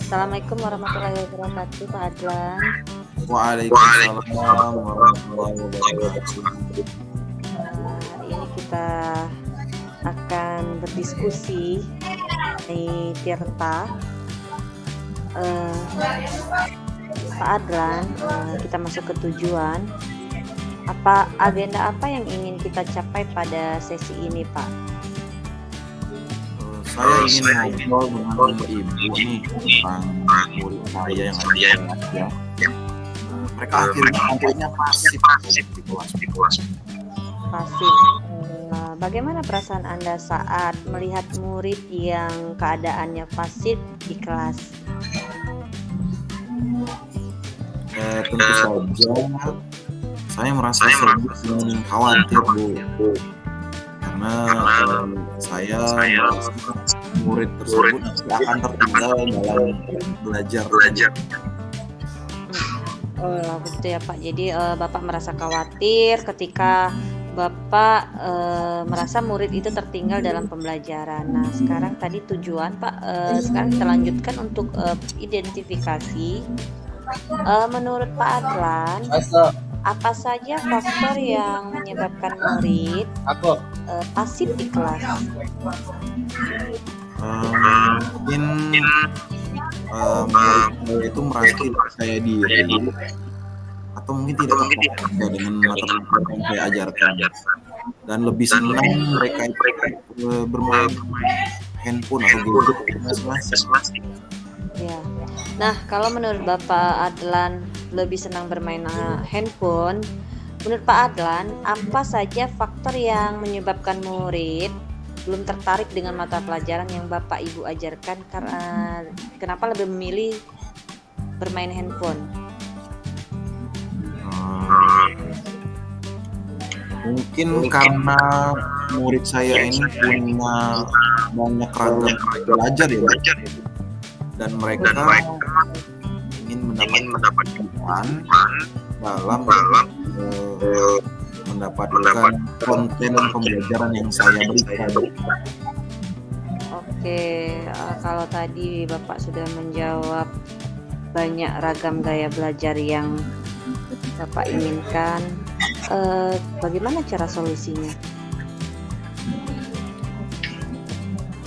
Assalamualaikum warahmatullahi wabarakatuh, Pak Adlan. Waalaikumsalam warahmatullahi wabarakatuh. Ini kita akan berdiskusi di Tirta. Pak Adlan, kita masuk ke tujuan. Agenda apa yang ingin kita capai pada sesi ini, Pak? Saya ingin ngobrol dengan ibu nih tentang murid saya yang ada ya. Mereka akhirnya pasif di kelas. Pasif. Bagaimana perasaan Anda saat melihat murid yang keadaannya pasif di kelas? Tentu saja saya merasa sedikit khawatir, Bu, karena saya murid tersebut akan tertinggal dalam belajar. Oh, betul ya, Pak. Jadi Bapak merasa khawatir ketika Bapak merasa murid itu tertinggal dalam pembelajaran. Nah, sekarang tadi tujuan, Pak. Sekarang kita lanjutkan untuk identifikasi. Menurut Pak Adlan, apa saja faktor yang menyebabkan murid pasif di kelas? Mungkin murid itu merasa tidak percaya diri, atau mungkin tidak terfokus dengan materi yang saya ajarkan, dan lebih senang mereka itu bermain handphone atau gadget masing-masing. Ya. Nah, kalau menurut Bapak Adlan lebih senang bermain handphone, menurut Pak Adlan, apa saja faktor yang menyebabkan murid belum tertarik dengan mata pelajaran yang Bapak Ibu ajarkan? Karena kenapa lebih memilih bermain handphone? Mungkin karena murid saya ini punya banyak ragam belajar ya, dan mereka ingin mendapatkan dalam mendapatkan konten pembelajaran yang saya berikan. Oke, kalau tadi Bapak sudah menjawab banyak ragam gaya belajar yang Bapak inginkan, bagaimana cara solusinya?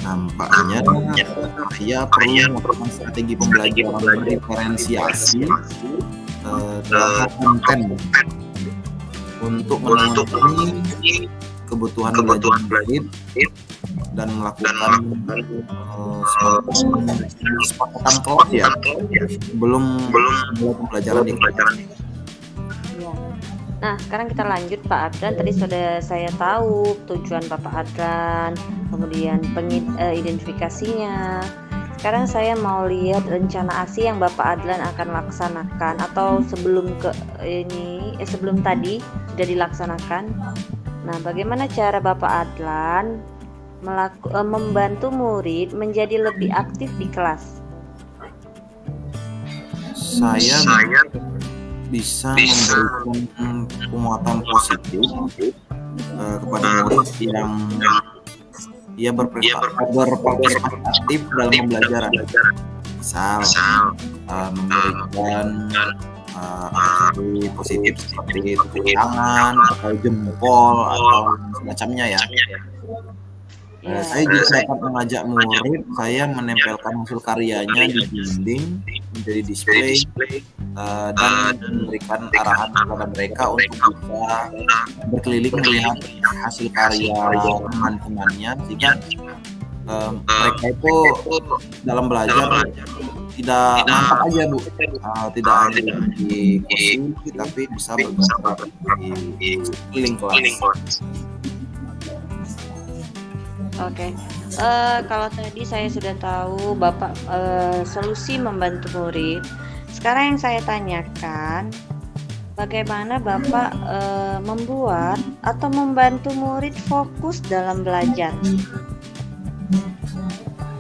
Nampaknya saya perlu melakukan strategi pembelajaran diferensiasi dalam konten untuk memenuhi kebutuhan belajar murid dan melakukan kesepakatan kelas ya belum pembelajaran di kelas. Nah, sekarang kita lanjut, Pak Adlan. Tadi sudah saya tahu tujuan Bapak Adlan, kemudian identifikasinya. Sekarang saya mau lihat rencana ASI yang Bapak Adlan akan laksanakan, atau sebelum tadi sudah dilaksanakan. Nah, bagaimana cara Bapak Adlan membantu murid menjadi lebih aktif di kelas? Saya bisa memberikan penguatan positif kepada murid yang berpartisipasi aktif dalam pembelajaran. Misal memberikan aksi positif seperti tepuk tangan atau jempol atau semacamnya ya. Saya juga dapat mengajak murid saya menempelkan hasil karyanya di dinding menjadi display dan memberikan arahan kepada mereka untuk bisa berkeliling melihat hasil karya teman-temannya, sehingga mereka itu dalam belajar tidak mantap aja, Bu, tidak hanya di kursi tapi bisa bergerak di keliling kelas. Oke, kalau tadi saya sudah tahu Bapak solusi membantu murid. Sekarang yang saya tanyakan, bagaimana Bapak membuat atau membantu murid fokus dalam belajar?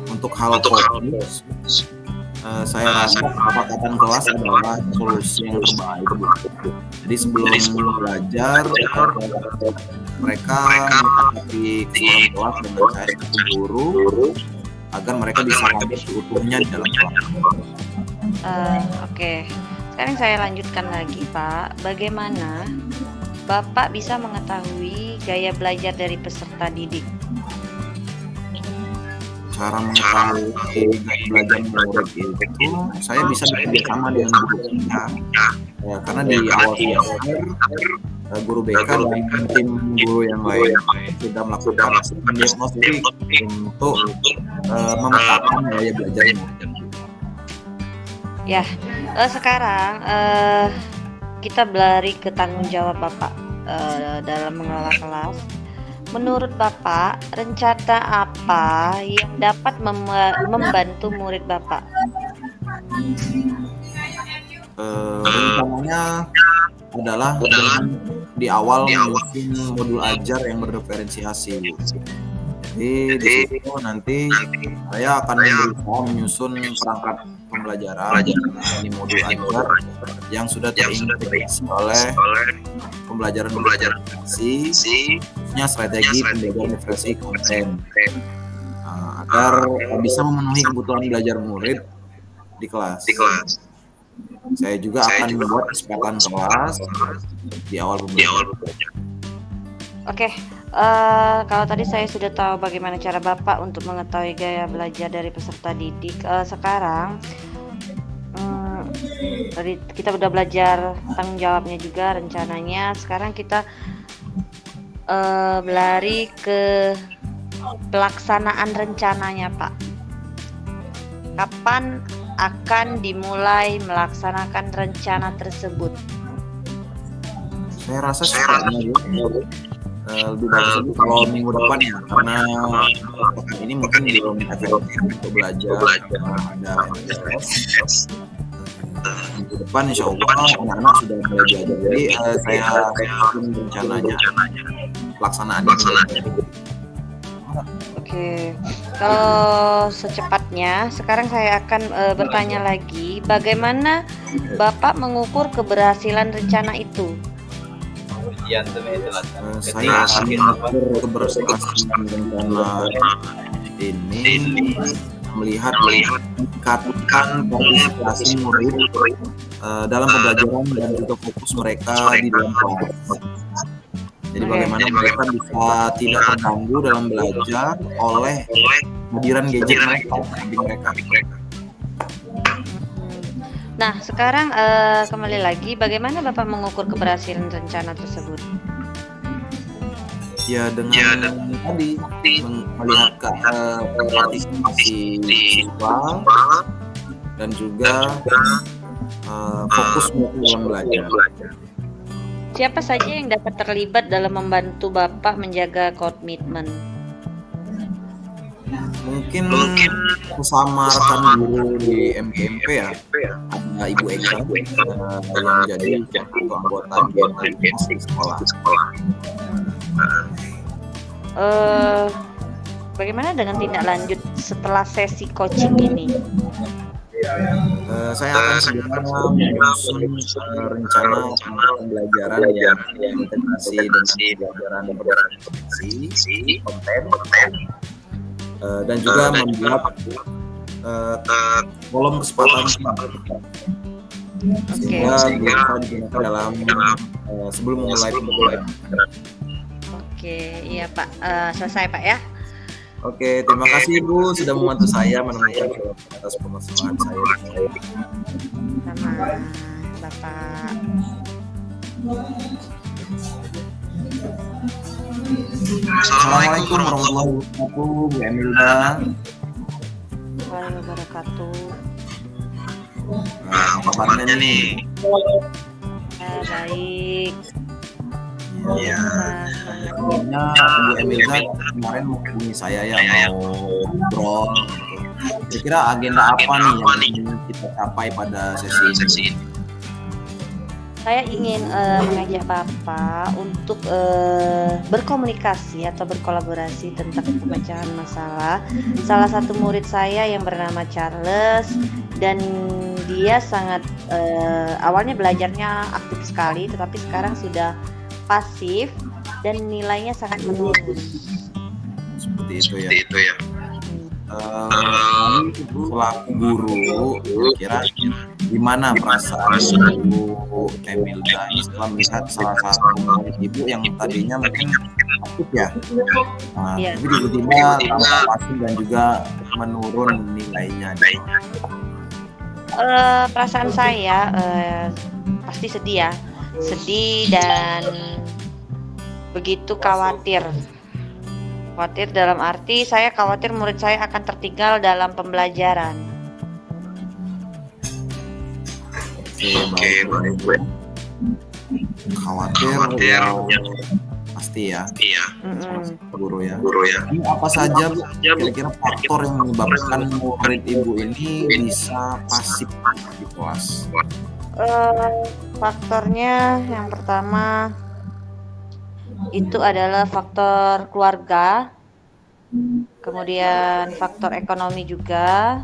Untuk hal fokus, saya rasa kesepakatan kelas adalah solusi yang terbaik. Jadi sebelum belajar, mereka mengikuti kelas dengan saya sebagai guru, agar mereka bisa hadir seutuhnya di dalam kelas. Oke. Sekarang saya lanjutkan lagi, Pak. Bagaimana Bapak bisa mengetahui gaya belajar dari peserta didik? Cara mengetahui gaya belajar murid itu, saya bisa bekerja sama dengan guru BK. Ya, karena di awal semester guru BK dan tim guru yang lain sudah melakukan diagnostik untuk memetakan gaya belajarnya. Ya, sekarang kita berlari ke tanggung jawab Bapak dalam mengelola kelas. Menurut Bapak, rencana apa yang dapat membantu murid Bapak? Rencananya adalah di awal menyusun modul ajar yang berdiferensiasi. Jadi di situ nanti saya akan berusaha menyusun perangkat pembelajaran di modul ajar yang sudah terintegrasi oleh pembelajaran khususnya strategi pembelajaran diferensiasi konten, agar bisa memenuhi kebutuhan belajar murid di kelas. Saya juga akan membuat kesepakatan kelas di awal pembelajaran. Oke, kalau tadi saya sudah tahu bagaimana cara Bapak untuk mengetahui gaya belajar dari peserta didik. Sekarang tadi kita udah belajar tanggung jawabnya juga, rencananya. Sekarang kita berlari ke pelaksanaan rencananya, Pak. Kapan akan dimulai melaksanakan rencana tersebut? Saya rasa lebih bagus lagi kalau minggu depan ya, karena pekan ini mungkin belum efektif untuk belajar ada MTS. Minggu depan insya Allah anak-anak sudah mulai belajar, jadi saya bikin rencananya pelaksanaannya. Oke, kalau secepatnya sekarang saya akan bertanya lagi, bagaimana Bapak mengukur keberhasilan rencana itu? Saya akan mengukur keberhasilan rencana ini melihat meningkatkan partisipasi murid dalam pembelajaran dan juga fokus mereka di dalam kelas. Jadi bagaimana mereka bisa tidak terganggu dalam belajar oleh kehadiran gadget mereka. Nah, sekarang kembali lagi, bagaimana Bapak mengukur keberhasilan rencana tersebut? Ya, dengan tadi melihat partisipasi siswa dan juga fokus dalam belajar. Siapa saja yang dapat terlibat dalam membantu Bapak menjaga komitmen? Mungkin bersama rekan guru di MGMP ya, ada Ibu Eka yang menjadi satu anggota di sekolah. Bagaimana dengan tindak lanjut setelah sesi coaching ini? Saya akan segera menyusun rencana pembelajaran yang integrasi dengan pembelajaran berbasis konten, dan juga membuat kolom kesempatan sehingga bisa digunakan dalam sebelum memulai pembelajaran. Oke, iya Pak, selesai Pak ya. Oke, terima kasih Ibu sudah membantu saya menemukan atas permasalahan saya. Sama Bapak. Assalamualaikum warahmatullahi wabarakatuh, Bu Emilda. Waalaikumsalam wabarakatuh. Nah, apa kabarnya nih? Baik. Ya, sebelumnya Bu Emilda kemarin menghubungi saya ya, mau ngobrol. Kira-kira agenda apa nih yang ingin kita capai pada sesi ini? Saya ingin mengajak Bapak untuk berkomunikasi atau berkolaborasi tentang pemecahan masalah. Salah satu murid saya yang bernama Charles, dan dia sangat awalnya belajarnya aktif sekali, tetapi sekarang sudah pasif dan nilainya sangat menurun. Seperti itu ya. selaku guru, kira gimana perasaan Ibu Emilda setelah melihat salah satu ibu yang tadinya mungkin aktif ya, tapi tiba-tiba tambah pasif dan juga menurun nilainya. Perasaan saya pasti sedih ya, sedih dan begitu khawatir. Khawatir dalam arti saya khawatir murid saya akan tertinggal dalam pembelajaran. Oke, baik. Khawatir ya, pasti ya. Guru ya. Ini apa saja Bu, kira-kira faktor yang menyebabkan murid Ibu ini bisa pasif di kelas? Faktornya yang pertama itu adalah faktor keluarga, kemudian faktor ekonomi juga.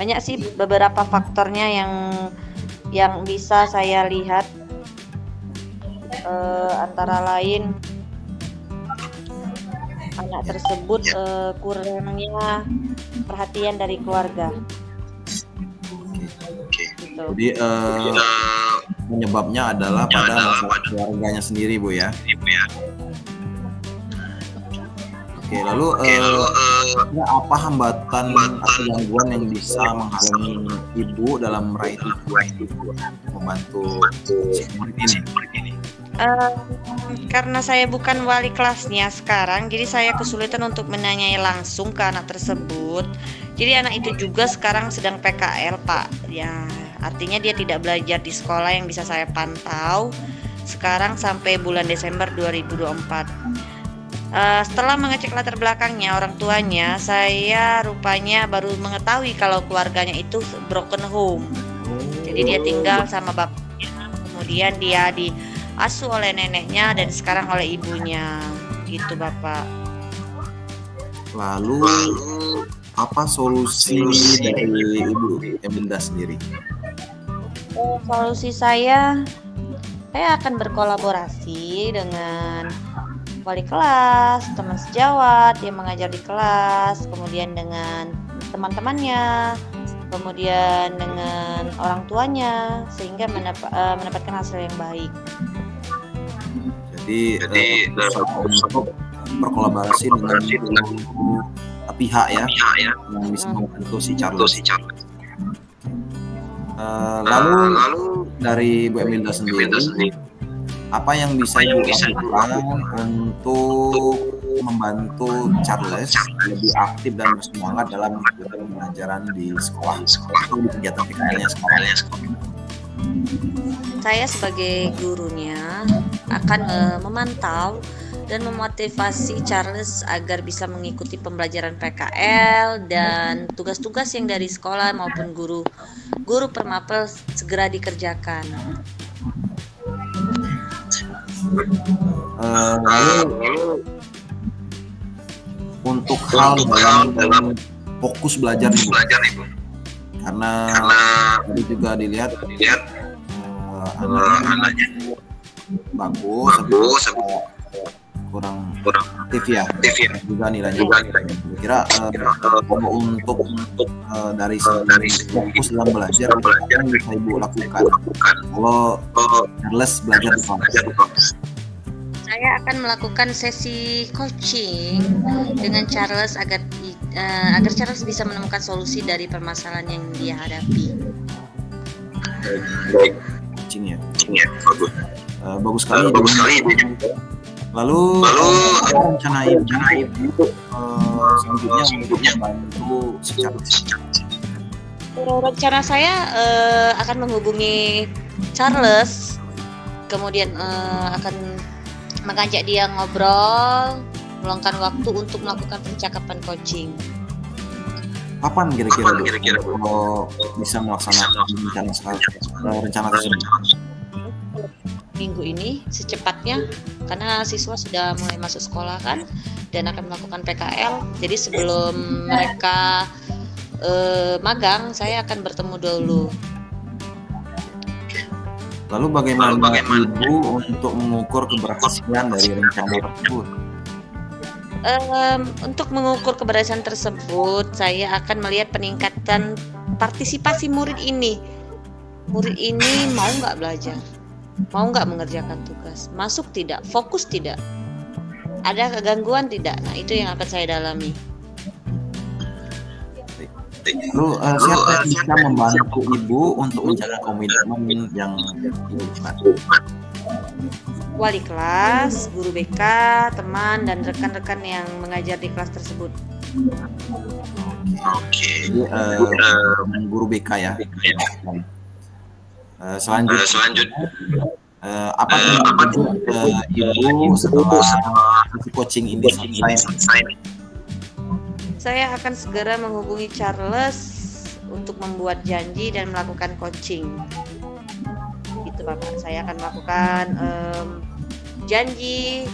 Banyak sih beberapa faktornya yang bisa saya lihat, antara lain anak tersebut kurangnya perhatian dari keluarga. Gitu. Jadi penyebabnya adalah pada masalah keluarganya sendiri Bu ya. Oke, lalu apa hambatan atau gangguan yang bisa menghalangi Ibu dalam meraih tujuan membantu si murid ini? Karena saya bukan wali kelasnya sekarang, jadi saya kesulitan untuk menanyai langsung ke anak tersebut. Jadi anak itu juga sekarang sedang PKL Pak. Ya, artinya dia tidak belajar di sekolah yang bisa saya pantau sekarang sampai bulan Desember 2024. Setelah mengecek latar belakangnya orang tuanya, saya rupanya baru mengetahui kalau keluarganya itu broken home. Jadi dia tinggal sama bapaknya, kemudian dia diasuh oleh neneknya dan sekarang oleh ibunya. Gitu Bapak. Lalu apa solusi dari Ibu Emilda sendiri? Solusi saya akan berkolaborasi dengan wali kelas, teman sejawat yang mengajar di kelas, kemudian dengan teman-temannya, kemudian dengan orang tuanya, sehingga mendapatkan hasil yang baik. Jadi untuk berkolaborasi dengan pihak ya yang bisa membantu si Charles. Lalu dari Bu Emilda sendiri, apa yang bisa Ibu lakukan untuk membantu Charles lebih aktif dan bersemangat dalam pembelajaran di sekolah atau di kegiatan PKL-nya sekolah? Saya sebagai gurunya akan memantau dan memotivasi Charles agar bisa mengikuti pembelajaran PKL dan tugas-tugas yang dari sekolah maupun guru permapel segera dikerjakan. Lalu untuk hal dalam fokus belajar nih Bu, karena tadi juga dilihat anaknya bagus kurang aktif ya juga nilainya. Kira untuk dari fokus dalam belajar apa yang bisa Ibu lakukan kalau Charles belajar di kelas? Saya akan melakukan sesi coaching dengan Charles agar Charles bisa menemukan solusi dari permasalahan yang dia hadapi. Coaching ya, bagus sekali. Lalu rencana Ibu selanjutnya membantu si Charles? Rencana saya akan menghubungi Charles, kemudian akan mengajak dia ngobrol, meluangkan waktu untuk melakukan percakapan coaching. Kapan kira-kira kalau bisa melaksanakan rencana tersebut? Minggu ini secepatnya, karena siswa sudah mulai masuk sekolah kan dan akan melakukan PKL. Jadi sebelum mereka magang, saya akan bertemu dulu. Lalu bagaimana Ibu untuk mengukur keberhasilan dari rencana tersebut? Untuk mengukur keberhasilan tersebut, saya akan melihat peningkatan partisipasi murid ini. Murid ini mau nggak belajar, mau nggak mengerjakan tugas, masuk tidak, fokus tidak, ada kegangguan tidak. Nah, itu yang akan saya dalami. Lalu siapa yang bisa membantu Ibu untuk menjaga komitmen yang ini, Pak? Wali kelas, guru BK, teman, dan rekan-rekan yang mengajar di kelas tersebut. Jadi, guru BK ya. Selanjutnya, apa Ibu setelah coaching ini selesai? Saya akan segera menghubungi Charles untuk membuat janji dan melakukan coaching. Itu Bapak, saya akan melakukan janji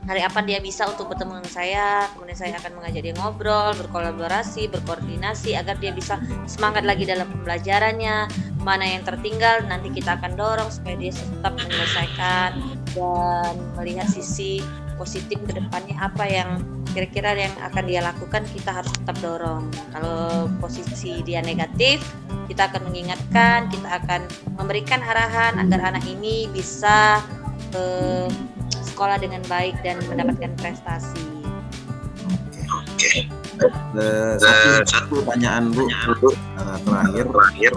hari apa dia bisa untuk bertemu dengan saya, kemudian saya akan mengajak dia ngobrol, berkolaborasi, berkoordinasi agar dia bisa semangat lagi dalam pembelajarannya. Mana yang tertinggal nanti kita akan dorong supaya dia tetap menyelesaikan dan melihat sisi positif ke depannya, apa yang kira-kira yang akan dia lakukan, kita harus tetap dorong. Kalau posisi dia negatif, kita akan mengingatkan, kita akan memberikan arahan agar anak ini bisa sekolah dengan baik dan mendapatkan prestasi. Oke. Satu pertanyaan Bu, terakhir.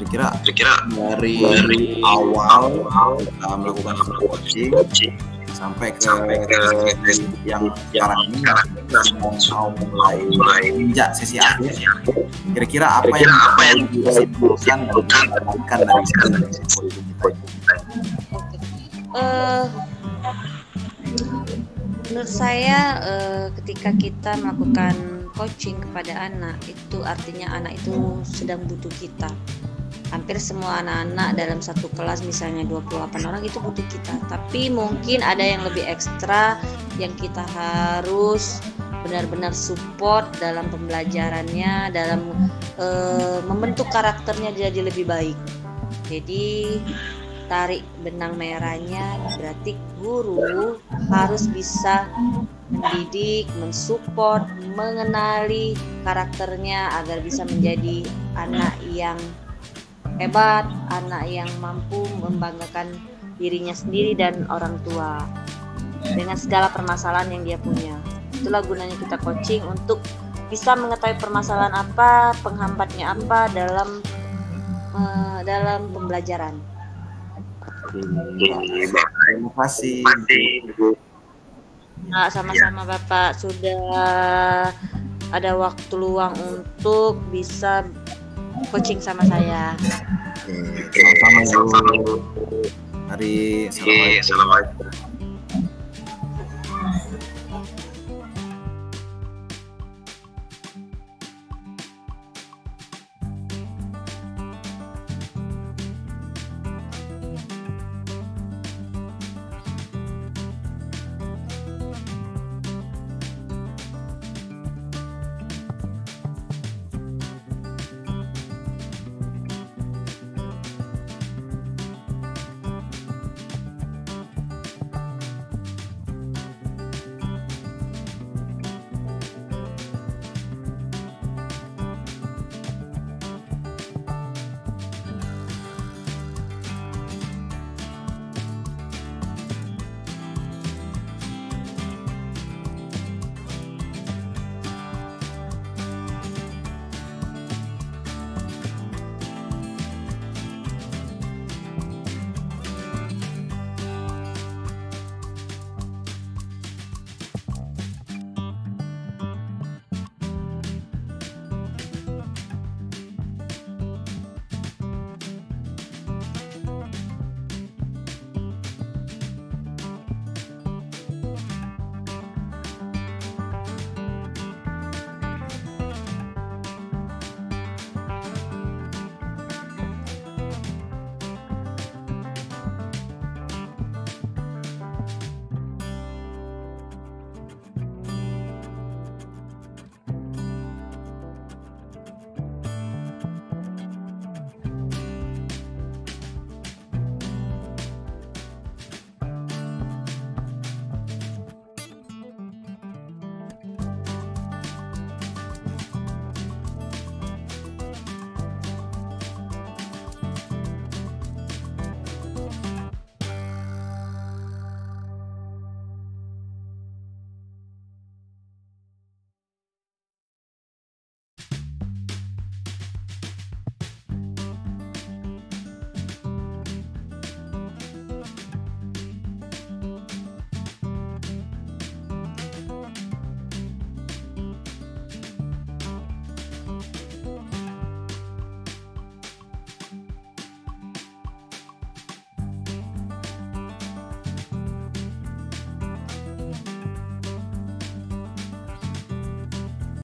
Kira-kira dari awal kita melakukan coaching sampai ke yang sekarang ini mau mulai injak sesi akhir, kira-kira apa yang disimpulkan dan didapatkan dari sesi kita? Menurut saya ketika kita melakukan coaching kepada anak, itu artinya anak itu sedang butuh kita. Hampir semua anak-anak dalam satu kelas, misalnya 28 orang, itu butuh kita. Tapi mungkin ada yang lebih ekstra yang kita harus benar-benar support dalam pembelajarannya, dalam membentuk karakternya jadi lebih baik. Jadi tarik benang merahnya, berarti guru harus bisa mendidik, mensupport, mengenali karakternya agar bisa menjadi anak yang hebat, anak yang mampu membanggakan dirinya sendiri dan orang tua dengan segala permasalahan yang dia punya. Itulah gunanya kita coaching, untuk bisa mengetahui permasalahan apa, penghambatnya apa dalam pembelajaran. Terima kasih. Nah, sama-sama Bapak, sudah ada waktu luang untuk bisa coaching sama saya. Sama-sama. Mari, assalamualaikum.